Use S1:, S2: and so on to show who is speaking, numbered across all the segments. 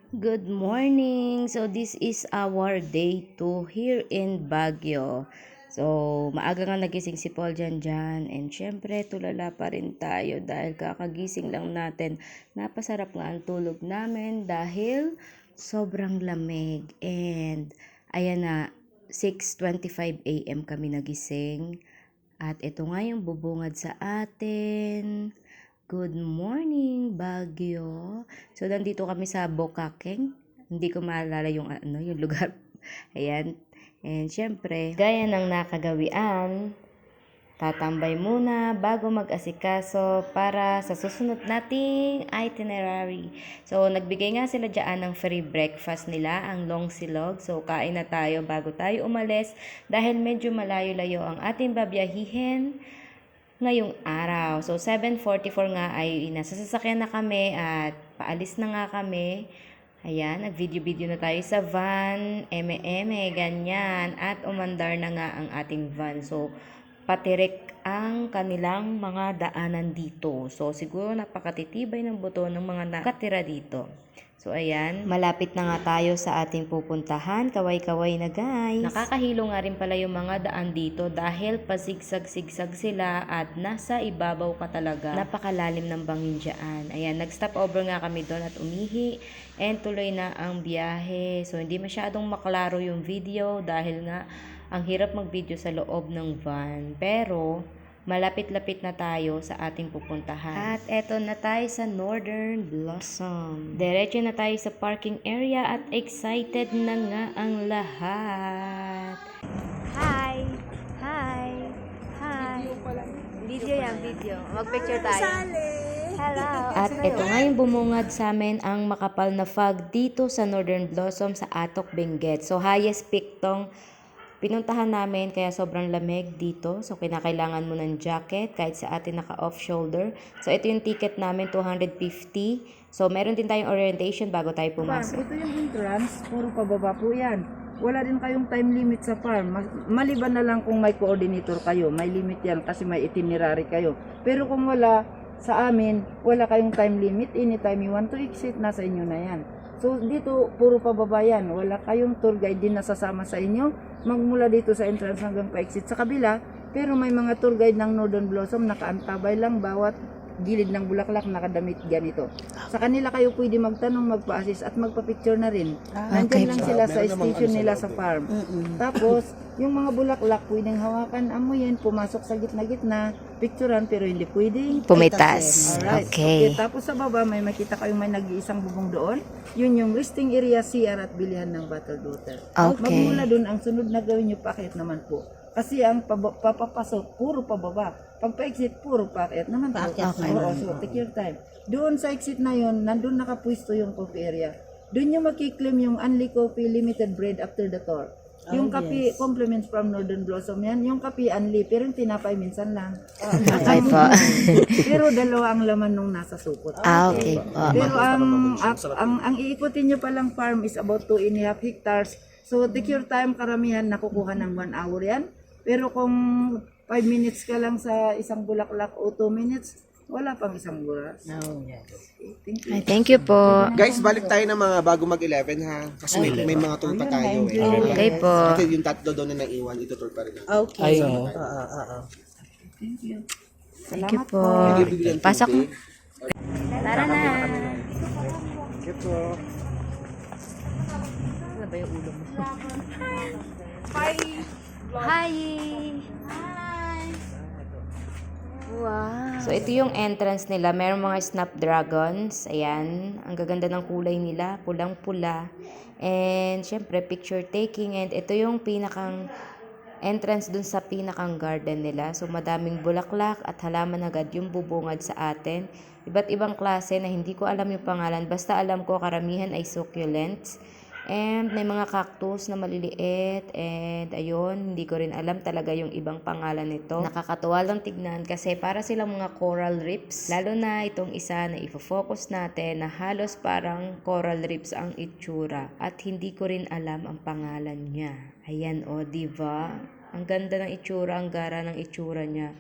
S1: Good morning! So, this is our day 2 here in Baguio. So, maaga nga nagising si Paul dyan. And syempre, tulala pa rin tayo dahil kakagising lang natin. Napasarap nga ang tulog namin dahil sobrang lamig. And, ayan na, 6:25 a.m. kami nagising. At ito nga yung bubungad sa atin. Good morning, Baguio. So, nandito kami sa Bokakeng. Hindi ko maalala yung yung lugar. Ayan. And syempre, gaya ng nakagawian, tatambay muna bago mag-asikaso para sa susunod nating itinerary. So, nagbigay nga sila dyan ng free breakfast nila, ang long silog. So, kain na tayo bago tayo umalis dahil medyo malayo-layo ang ating babiyahihin ngayong araw. So, 7:44 nga ay nasa sasakyan na kami at paalis na nga kami. Ayan, nag-video-video na tayo sa van, eme-eme, ganyan. At umandar na nga ang ating van. So, patirik ang kanilang mga daanan dito. So, siguro napakatitibay ng buto ng mga nakatira dito. So, ayan, malapit na nga tayo sa ating pupuntahan. Kaway-kaway na guys. Nakakahilo nga rin pala yung mga daan dito dahil pasigsag-sigsag sila at nasa ibabaw ka talaga. Napakalalim ng bangin dyan. Ayan, nag-stop over nga kami doon at umihi and tuloy na ang biyahe. So, hindi masyadong maklaro yung video dahil nga ang hirap mag-video sa loob ng van. Pero, malapit-lapit na tayo sa ating pupuntahan. At eto na tayo sa Northern Blossom. Diretso na tayo sa parking area at excited na nga ang lahat. Hi! Hi! Hi! Video yan, video. Mag-picture tayo. Hello! At eto nga yung bumungad sa amin ang makapal na fog dito sa Northern Blossom sa Atok, Benguet. So, highest peak tong pinuntahan namin kaya sobrang lamig dito. So, kinakailangan mo ng jacket kahit sa atin naka-off shoulder. So, ito yung ticket namin, 250. So, meron din tayong orientation bago tayo pumasok.
S2: Ito yung entrance, puro pababa po yan. Wala din kayong time limit sa farm. Maliban na lang kung may coordinator kayo. May limit yan kasi may itinerary kayo. Pero kung wala, sa amin, wala kayong time limit. Anytime you want to exit, nasa inyo na yan. So, dito, puro pababa yan. Wala kayong tour guide din nasasama sa inyo. Magmula dito sa entrance hanggang pa-exit sa kabila. Pero may mga tour guide ng Northern Blossom, nakaantabay lang bawat gilid ng bulaklak, nakadamit ganito. Sa kanila kayo pwede magtanong, magpa-assist at magpa-picture na rin. Nandyan lang sila sa station nila sa farm. Tapos, yung mga bulaklak pwedeng hawakan, amuyin, pumasok sa gitna-gitna, picturean, pero hindi pwedeng
S1: Pumitas.
S2: Alright.
S1: Okay.
S2: Tapos sa baba, may makita kayong may nag-iisang bubong doon. Yun yung resting area, CR at bilihan ng Battle Daughter.
S1: Okay.
S2: Magmula doon, ang sunod na gawin nyo, paakyat naman po. Kasi ang papapasok, puro pababa. Pag pa-exit, puro paakyat naman po.
S1: Okay.
S2: Oo, so take your time. Doon sa exit na yun, nandun nakapwesto yung coffee area. Doon yung makiklaim yung Unli Coffee Limited Bread after the tour. Yung kape, compliments from Northern Blossom yan. Yung kape, unli, pero yung tinapay minsan lang.
S1: Okay po.
S2: Pero dalawa ang laman nung nasa supot.
S1: Okay po.
S2: Pero ang iikutin nyo palang farm is about 2.5 hectares. So take your time, karamihan nakukuha ng 1 hour yan. Pero kung 5 minutes ka lang sa isang bulaklak o 2 minutes, wala pang isang oras. Thank you.
S1: Ay, thank you po.
S3: Guys, balik tayo ng mga bago mag-11 ha. Kasi may mga tour pa tayo eh.
S1: Okay po.
S3: Kasi yung tatlo doon na naiwan, ito tour pa rin.
S2: Okay.
S1: Thank you po. Pasok na. Tara na.
S3: Thank you po.
S1: Ano ba yung ulo mo? Hi! Hi! Wow! So, ito yung entrance nila. Meron mga snapdragons. Ayan. Ang gaganda ng kulay nila. Pulang-pula. And, syempre, picture taking. And, ito yung pinakang entrance dun sa pinakang garden nila. So, madaming bulaklak at halaman agad yung bubungad sa atin. Iba't ibang klase na hindi ko alam yung pangalan. Basta alam ko karamihan ay succulents. And may mga cactus na maliliit. And ayun, hindi ko rin alam talaga yung ibang pangalan nito. Nakakatuwa lang tignan kasi para silang mga coral reefs. Lalo na itong isa na ifo-focus natin na halos parang coral reefs ang itsura. At hindi ko rin alam ang pangalan niya. Ayan o, diba? Ang ganda ng itsura, ang gara ng itsura niya.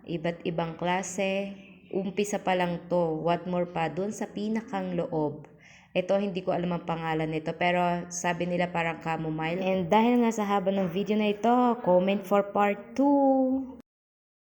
S1: Iba't ibang klase. Umpisa pa lang to. What more pa dun sa pinakang loob. Ito, hindi ko alam ang pangalan nito, pero sabi nila parang chamomile. And dahil nga sa haba ng video na ito, comment for part 2.